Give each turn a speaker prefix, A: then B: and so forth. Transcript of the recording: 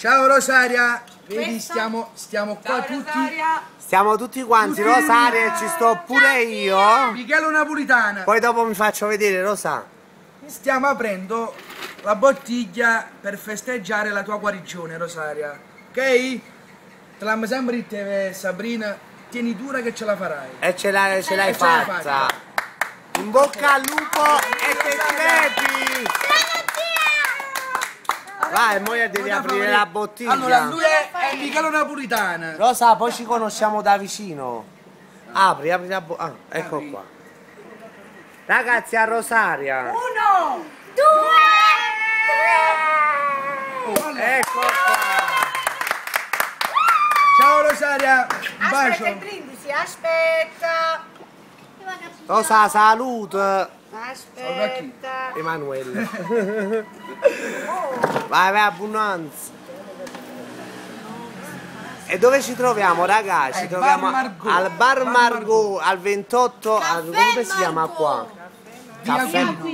A: Ciao Rosaria, vedi stiamo qua tutti.
B: Rosaria.
C: Stiamo tutti quanti, Rosaria, e ci sto pure io.
A: Michele Napolitana.
C: Poi dopo mi faccio vedere, Rosa.
A: Stiamo aprendo la bottiglia per festeggiare la tua guarigione, Rosaria. Ok? Te l'abbiamo sempre detto, Sabrina, tieni dura che ce la farai.
C: E ce l'hai fatta. In bocca al lupo e che ti vedi. Vai, mo devi aprire la bottiglia.
A: Allora, lui è Michele Napolitana.
C: Rosa, poi ci conosciamo da vicino. Apri la bottiglia. Ah, ecco
A: Apri.
C: qua. Ragazzi, a Rosaria.
B: 1, 2, 3.
C: Ecco qua.
A: Ciao Rosaria, un bacio.
B: Aspetta il brindisi, aspetta.
C: Rosa, salute.
B: Aspetta.
C: Emanuele. Vai, abbondanza. E dove ci troviamo, ragazzi? Ci troviamo
A: Bar Margot.
C: al Bar
A: Bar
C: Margot, al 28, come si chiama qua?
A: Via
C: Caffè.
A: Guido.